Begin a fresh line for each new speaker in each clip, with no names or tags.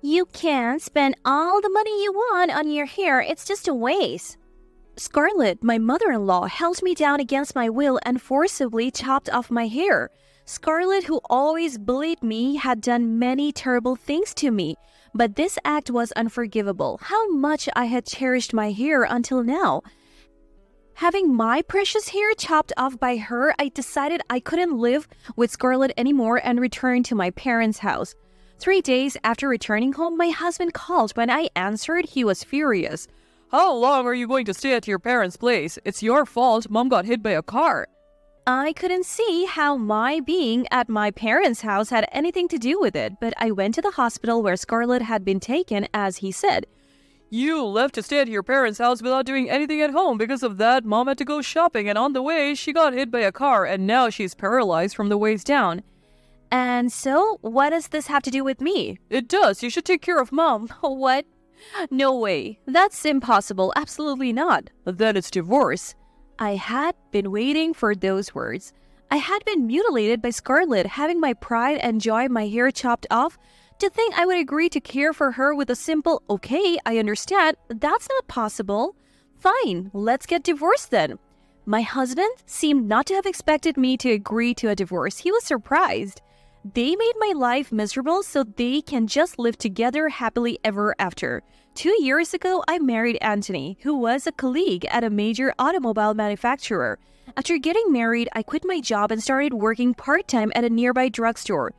You can spend all the money you want on your hair, it's just a waste. Scarlett, my mother-in-law, held me down against my will and forcibly chopped off my hair. Scarlett, who always bullied me, had done many terrible things to me, but this act was unforgivable. How much I had cherished my hair until now. Having my precious hair chopped off by her, I decided I couldn't live with Scarlett anymore and returned to my parents' house. 3 days after returning home, my husband called. When I answered, he was furious.
How long are you going to stay at your parents' place? It's your fault Mom got hit by a car.
I couldn't see how my being at my parents' house had anything to do with it, but I went to the hospital where Scarlett had been taken, as he said.
You left to stay at your parents' house without doing anything at home. Because of that, Mom had to go shopping, and on the way, she got hit by a car, and now she's paralyzed from the waist down.
And so, what does this have to do with me?
It does. You should take care of Mom.
What? No way. That's impossible. Absolutely not.
Then it's divorce.
I had been waiting for those words. I had been mutilated by Scarlett, having my pride and joy, my hair chopped off. To think I would agree to care for her with a simple, okay, I understand, that's not possible. Fine, let's get divorced then. My husband seemed not to have expected me to agree to a divorce. He was surprised. They made my life miserable so they can just live together happily ever after. 2 years ago, I married Anthony, who was a colleague at a major automobile manufacturer. After getting married, I quit my job and started working part-time at a nearby drugstore.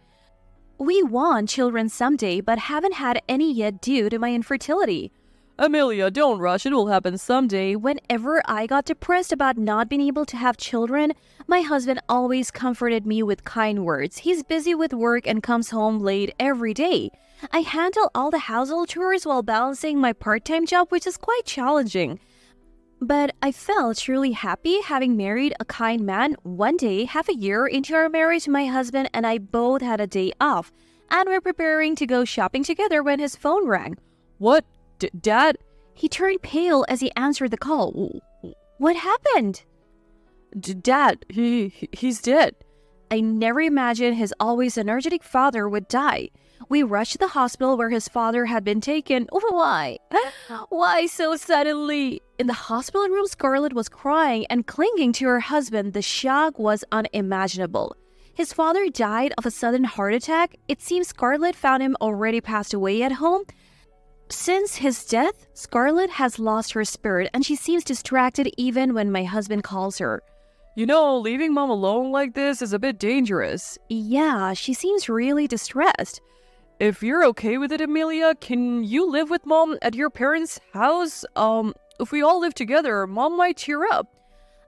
We want children someday, but haven't had any yet due to my infertility.
Amelia, don't rush. It will happen someday.
Whenever I got depressed about not being able to have children, my husband always comforted me with kind words. He's busy with work and comes home late every day. I handle all the household chores while balancing my part-time job, which is quite challenging. But I felt truly happy having married a kind man. One day, half a year into our marriage, my husband and I both had a day off, and we're preparing to go shopping together when his phone rang.
What? Dad?
He turned pale as he answered the call. What happened?
Dad, he's dead.
I never imagined his always energetic father would die. We rushed to the hospital where his father had been taken. Why? Why so suddenly? In the hospital room, Scarlett was crying and clinging to her husband. The shock was unimaginable. His father died of a sudden heart attack. It seems Scarlett found him already passed away at home. Since his death, Scarlett has lost her spirit and she seems distracted even when my husband calls her.
You know, leaving Mom alone like this is a bit dangerous.
Yeah, she seems really distressed.
If you're okay with it, Amelia, can you live with Mom at your parents' house? If we all live together, Mom might cheer up.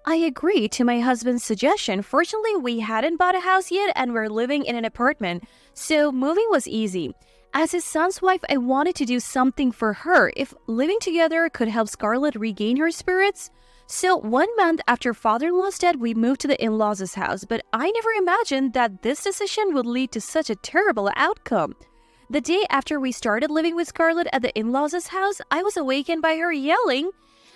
I agreed to my husband's suggestion. Fortunately, we hadn't bought a house yet and we're living in an apartment, so moving was easy. As his son's wife, I wanted to do something for her if living together could help Scarlett regain her spirits. So 1 month after father-in-law's death, we moved to the in-laws' house, but I never imagined that this decision would lead to such a terrible outcome. The day after we started living with Scarlett at the in-laws' house, I was awakened by her yelling,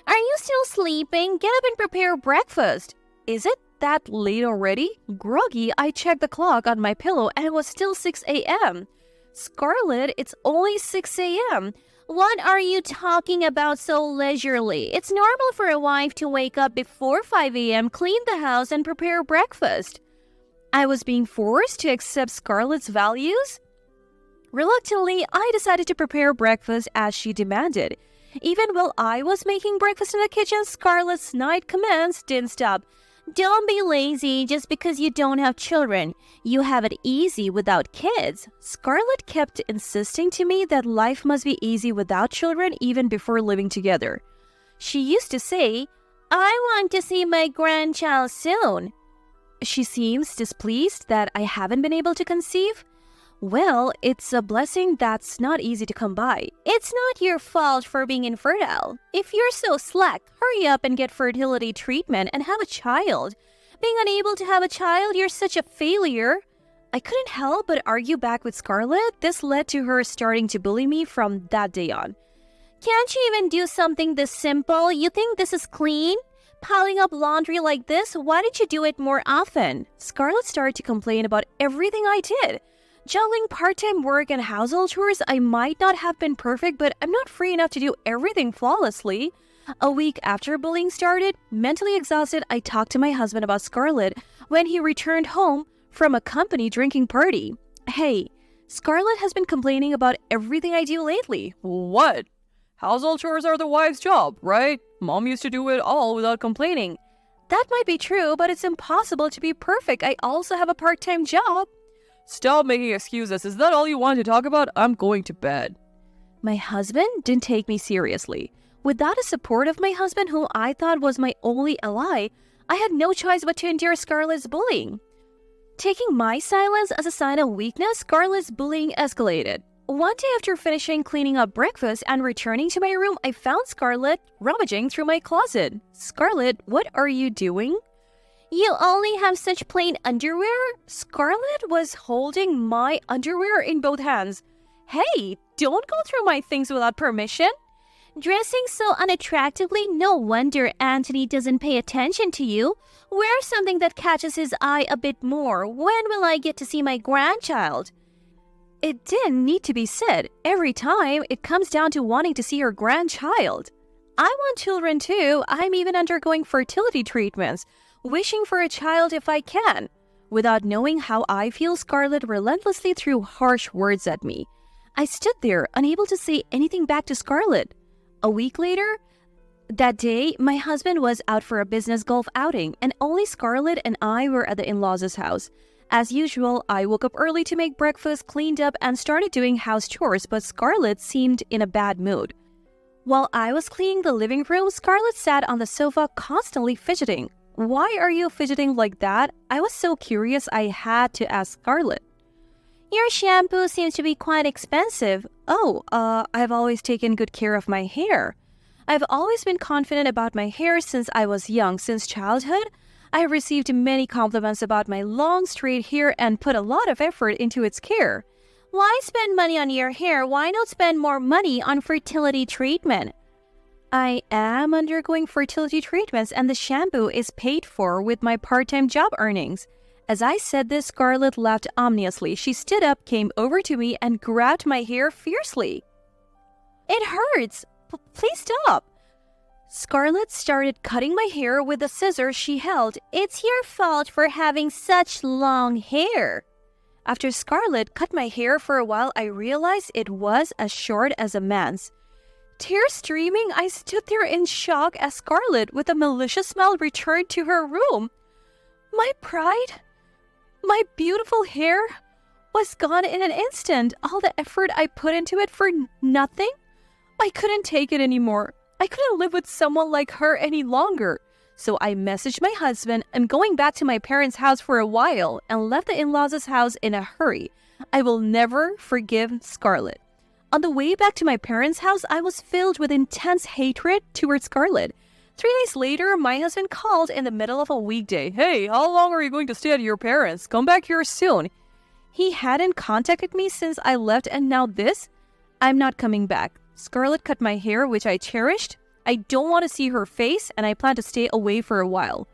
"Are you still sleeping? Get up and prepare breakfast." Is it that late already? Groggy, I checked the clock on my pillow and it was still 6 a.m. Scarlett, it's only 6 a.m. What are you talking about so leisurely? It's normal for a wife to wake up before 5 a.m., clean the house, and prepare breakfast. I was being forced to accept Scarlett's values? Reluctantly, I decided to prepare breakfast as she demanded. Even while I was making breakfast in the kitchen, Scarlett's snide commands didn't stop. Don't be lazy just because you don't have children. You have it easy without kids. Scarlett kept insisting to me that life must be easy without children even before living together. She used to say, "I want to see my grandchild soon." She seems displeased that I haven't been able to conceive. Well, it's a blessing that's not easy to come by. It's not your fault for being infertile. If you're so slack, hurry up and get fertility treatment and have a child. Being unable to have a child, you're such a failure. I couldn't help but argue back with Scarlett. This led to her starting to bully me from that day on. Can't you even do something this simple? You think this is clean? Piling up laundry like this? Why didn't you do it more often? Scarlett started to complain about everything I did. Juggling part-time work and household chores, I might not have been perfect, but I'm not free enough to do everything flawlessly. A week after bullying started, mentally exhausted, I talked to my husband about Scarlett when he returned home from a company drinking party. Hey, Scarlett has been complaining about everything I do lately.
What? Household chores are the wife's job, right? Mom used to do it all without complaining.
That might be true, but it's impossible to be perfect. I also have a part-time job.
Stop making excuses. Is that all you want to talk about? I'm going to bed.
My husband didn't take me seriously. Without the support of my husband, whom I thought was my only ally, I had no choice but to endure Scarlett's bullying. Taking my silence as a sign of weakness, Scarlett's bullying escalated. One day after finishing cleaning up breakfast and returning to my room, I found Scarlett rummaging through my closet. Scarlett, what are you doing? You only have such plain underwear? Scarlett was holding my underwear in both hands. Hey, don't go through my things without permission. Dressing so unattractively, no wonder Anthony doesn't pay attention to you. Wear something that catches his eye a bit more. When will I get to see my grandchild? It didn't need to be said. Every time, it comes down to wanting to see her grandchild. I want children too. I'm even undergoing fertility treatments, wishing for a child if I can. Without knowing how I feel, Scarlett relentlessly threw harsh words at me. I stood there, unable to say anything back to Scarlett. A week later, that day, my husband was out for a business golf outing, and only Scarlett and I were at the in-laws' house. As usual, I woke up early to make breakfast, cleaned up, and started doing house chores, but Scarlett seemed in a bad mood. While I was cleaning the living room, Scarlett sat on the sofa constantly fidgeting. Why are you fidgeting like that? I was so curious I had to ask Scarlett. Your shampoo seems to be quite expensive. Oh, I've always taken good care of my hair. I've always been confident about my hair since I was young. Since childhood, I have received many compliments about my long, straight hair and put a lot of effort into its care. Why spend money on your hair? Why not spend more money on fertility treatment? I am undergoing fertility treatments and the shampoo is paid for with my part-time job earnings. As I said this, Scarlett laughed ominously. She stood up, came over to me, and grabbed my hair fiercely. It hurts. Please stop. Scarlett started cutting my hair with the scissors she held. It's your fault for having such long hair. After Scarlett cut my hair for a while, I realized it was as short as a man's. Tears streaming, I stood there in shock as Scarlett, with a malicious smile, returned to her room. My pride, my beautiful hair, was gone in an instant. All the effort I put into it for nothing? I couldn't take it anymore. I couldn't live with someone like her any longer. So I messaged my husband, I'm going back to my parents' house for a while, and left the in-laws' house in a hurry. I will never forgive Scarlett. On the way back to my parents' house, I was filled with intense hatred towards Scarlett. 3 days later, my husband called in the middle of a weekday.
Hey, how long are you going to stay at your parents'? Come back here soon.
He hadn't contacted me since I left, and now this? I'm not coming back. Scarlett cut my hair, which I cherished. I don't want to see her face, and I plan to stay away for a while.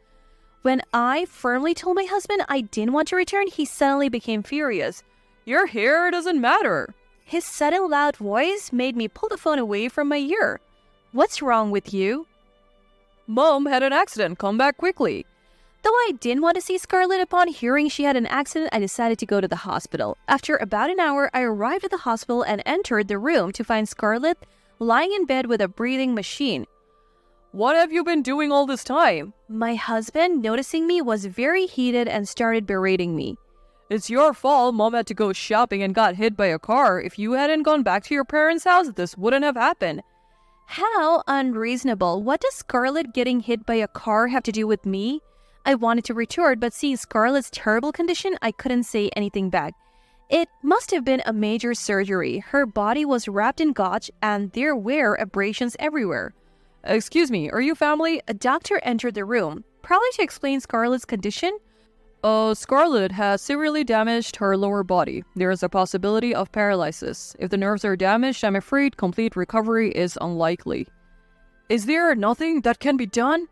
When I firmly told my husband I didn't want to return, he suddenly became furious.
Your hair doesn't matter.
His sudden loud voice made me pull the phone away from my ear. What's wrong with you?
Mom had an accident. Come back quickly.
Though I didn't want to see Scarlett, upon hearing she had an accident, I decided to go to the hospital. After about an hour, I arrived at the hospital and entered the room to find Scarlett lying in bed with a breathing machine.
What have you been doing all this time?
My husband, noticing me, was very heated and started berating me.
It's your fault. Mom had to go shopping and got hit by a car. If you hadn't gone back to your parents' house, this wouldn't have happened.
How unreasonable. What does Scarlett getting hit by a car have to do with me? I wanted to retort, but seeing Scarlett's terrible condition, I couldn't say anything back. It must have been a major surgery. Her body was wrapped in gauze and there were abrasions everywhere.
Excuse me, are you family?
A doctor entered the room, probably to explain Scarlett's condition.
Scarlett has severely damaged her lower body. There is a possibility of paralysis. If the nerves are damaged, I'm afraid complete recovery is unlikely.
Is there nothing that can be done?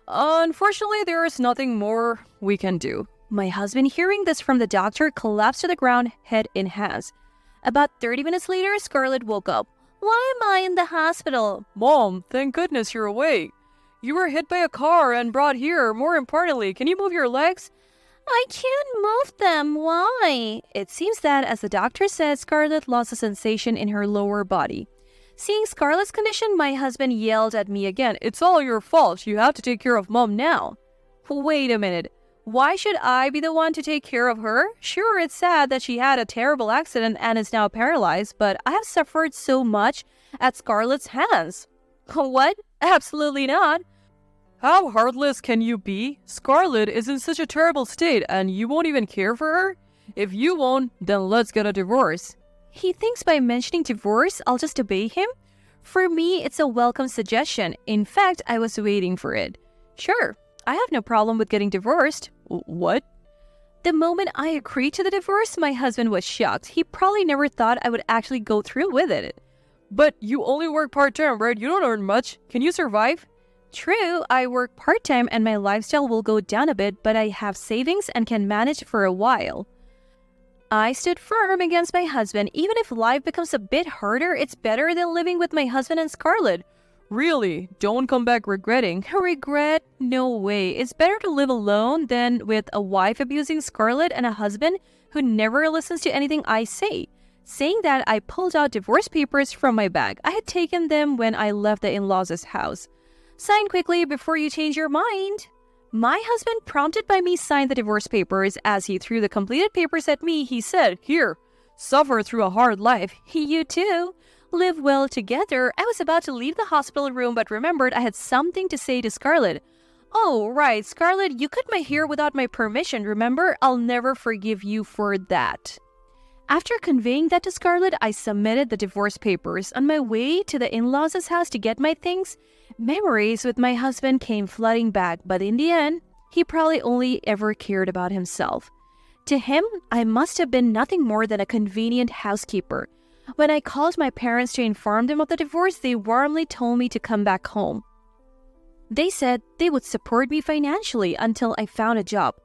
Unfortunately, there is nothing more we can do.
My husband, hearing this from the doctor, collapsed to the ground, head in hands. About 30 minutes later, Scarlett woke up. Why am I in the hospital?
Mom, thank goodness you're awake. You were hit by a car and brought here. More importantly, can you move your legs?
I can't move them. Why? It seems that, as the doctor said, Scarlett lost a sensation in her lower body. Seeing Scarlett's condition, my husband yelled at me again.
It's all your fault. You have to take care of Mom now.
Wait a minute. Why should I be the one to take care of her? Sure, it's sad that she had a terrible accident and is now paralyzed, but I have suffered so much at Scarlett's hands. What? Absolutely not.
How heartless can you be? Scarlett is in such a terrible state and you won't even care for her? If you won't, then let's get a divorce.
He thinks by mentioning divorce, I'll just obey him? For me, it's a welcome suggestion. In fact, I was waiting for it. Sure, I have no problem with getting divorced.
What?
The moment I agreed to the divorce, my husband was shocked. He probably never thought I would actually go through with it.
But you only work part-time, right? You don't earn much. Can you survive?
True, I work part-time and my lifestyle will go down a bit, but I have savings and can manage for a while. I stood firm against my husband. Even if life becomes a bit harder, it's better than living with my husband and Scarlett.
Really? Don't come back regretting.
Regret? No way. It's better to live alone than with a wife abusing Scarlett and a husband who never listens to anything I say. Saying that, I pulled out divorce papers from my bag. I had taken them when I left the in-laws' house. Sign quickly before you change your mind. My husband, prompted by me, signed the divorce papers. As he threw the completed papers at me, he said,
Here, suffer through a hard life.
You too. Live well together. I was about to leave the hospital room but remembered I had something to say to Scarlett. Oh, right, Scarlett, you cut my hair without my permission, remember? I'll never forgive you for that. After conveying that to Scarlett, I submitted the divorce papers. On my way to the in-laws' house to get my things, memories with my husband came flooding back, but in the end, he probably only ever cared about himself. To him, I must have been nothing more than a convenient housekeeper. When I called my parents to inform them of the divorce, they warmly told me to come back home. They said they would support me financially until I found a job.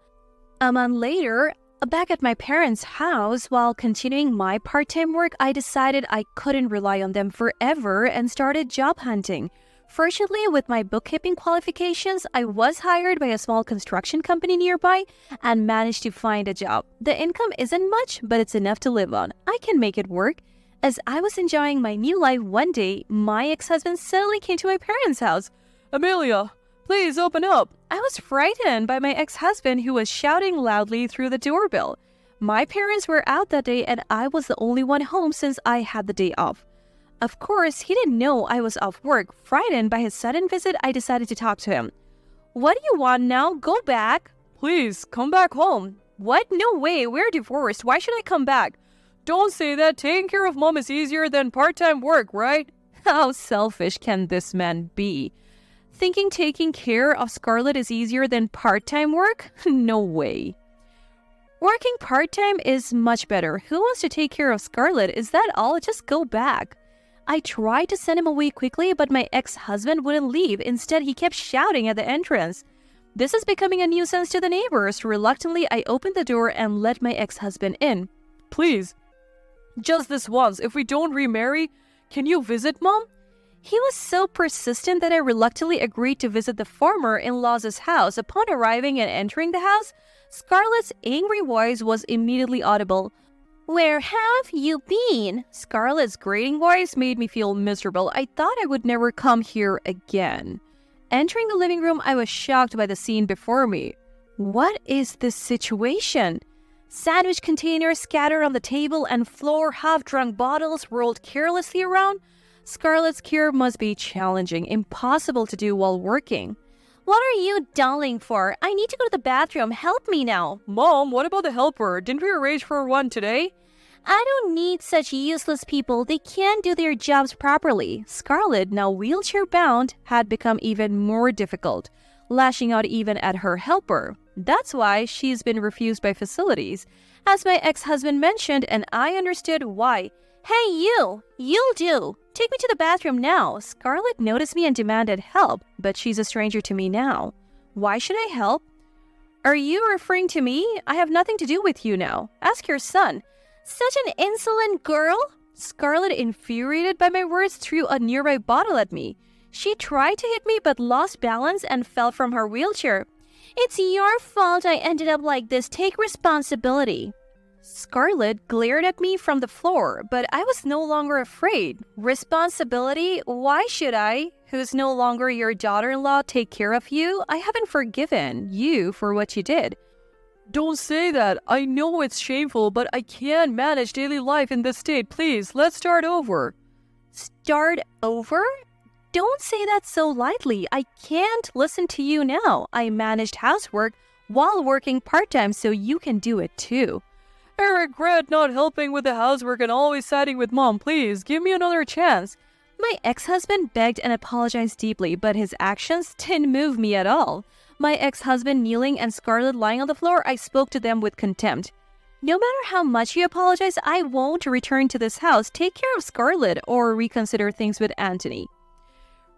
A month later, back at my parents' house, while continuing my part-time work, I decided I couldn't rely on them forever and started job hunting. Fortunately, with my bookkeeping qualifications, I was hired by a small construction company nearby and managed to find a job. The income isn't much, but it's enough to live on. I can make it work. As I was enjoying my new life one day, my ex-husband suddenly came to my parents' house.
Amelia, please open up.
I was frightened by my ex-husband who was shouting loudly through the doorbell. My parents were out that day and I was the only one home since I had the day off. Of course, he didn't know I was off work. Frightened by his sudden visit, I decided to talk to him. What do you want now? Go back.
Please, come back home.
What? No way. We're divorced. Why should I come back?
Don't say that. Taking care of Mom is easier than part-time work, right?
How selfish can this man be? Thinking taking care of Scarlett is easier than part-time work? No way. Working part-time is much better. Who wants to take care of Scarlett? Is that all? Just go back. I tried to send him away quickly, but my ex-husband wouldn't leave. Instead, he kept shouting at the entrance. This is becoming a nuisance to the neighbors. Reluctantly, I opened the door and let my ex-husband in.
Please, just this once. If we don't remarry, can you visit Mom?
He was so persistent that I reluctantly agreed to visit the former in-laws' house. Upon arriving and entering the house, Scarlett's angry voice was immediately audible. Where have you been? Scarlett's grating voice made me feel miserable. I thought I would never come here again. Entering the living room, I was shocked by the scene before me. What is this situation? Sandwich containers scattered on the table and floor, half-drunk bottles rolled carelessly around. Scarlett's care must be challenging, impossible to do while working. What are you dulling for? I need to go to the bathroom. Help me now.
Mom, what about the helper? Didn't we arrange for one today?
I don't need such useless people. They can't do their jobs properly. Scarlett, now wheelchair-bound, had become even more difficult, lashing out even at her helper. That's why she's been refused by facilities. As my ex-husband mentioned, and I understood why. Hey, you'll do. Take me to the bathroom now. Scarlett noticed me and demanded help, but she's a stranger to me now. Why should I help? Are you referring to me? I have nothing to do with you now. Ask your son. Such an insolent girl! Scarlett, infuriated by my words, threw a nearby bottle at me. She tried to hit me but lost balance and fell from her wheelchair. It's your fault I ended up like this. Take responsibility. Scarlett glared at me from the floor, but I was no longer afraid. Responsibility? Why should I, who's no longer your daughter-in-law, take care of you? I haven't forgiven you for what you did.
Don't say that. I know it's shameful, but I can't manage daily life in this state. Please, let's start over.
Start over? Don't say that so lightly. I can't listen to you now. I managed housework while working part-time, so you can do it too.
I regret not helping with the housework and always siding with mom. Please, give me another chance.
My ex-husband begged and apologized deeply, but his actions didn't move me at all. My ex-husband kneeling and Scarlett lying on the floor, I spoke to them with contempt. No matter how much you apologize, I won't return to this house. Take care of Scarlett or reconsider things with Anthony.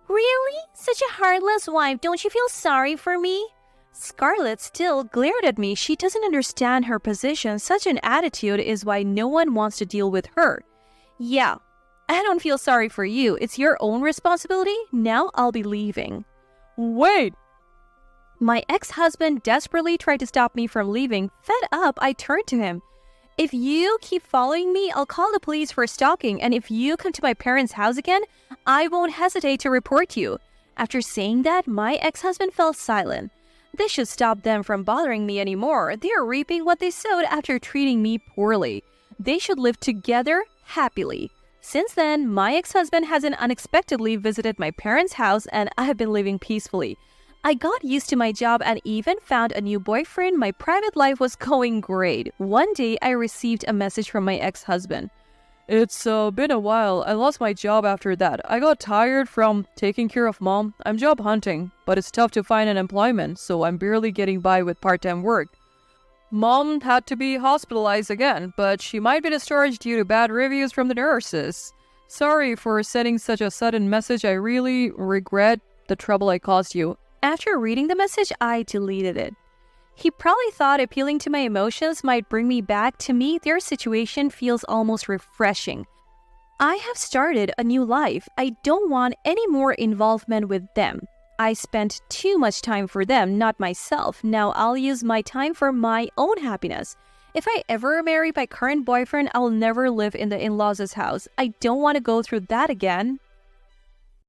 Really? Such a heartless wife. Don't you feel sorry for me? Scarlett still glared at me. She doesn't understand her position. Such an attitude is why no one wants to deal with her. Yeah, I don't feel sorry for you. It's your own responsibility. Now I'll be leaving.
Wait!
My ex-husband desperately tried to stop me from leaving. Fed up, I turned to him. If you keep following me, I'll call the police for stalking, and if you come to my parents' house again, I won't hesitate to report you. After saying that, my ex-husband fell silent. This should stop them from bothering me anymore. They are reaping what they sowed after treating me poorly. They should live together happily. Since then, my ex-husband hasn't unexpectedly visited my parents' house and I have been living peacefully. I got used to my job and even found a new boyfriend. My private life was going great. One day, I received a message from my ex-husband.
It's been a while. I lost my job after that. I got tired from taking care of mom. I'm job hunting, but it's tough to find an employment, so I'm barely getting by with part-time work. Mom had to be hospitalized again, but she might be discharged due to bad reviews from the nurses. Sorry for sending such a sudden message. I really regret the trouble I caused you.
After reading the message, I deleted it. He probably thought appealing to my emotions might bring me back. To me, their situation feels almost refreshing. I have started a new life. I don't want any more involvement with them. I spent too much time for them, not myself. Now I'll use my time for my own happiness. If I ever marry my current boyfriend, I'll never live in the in-laws' house. I don't want to go through that again.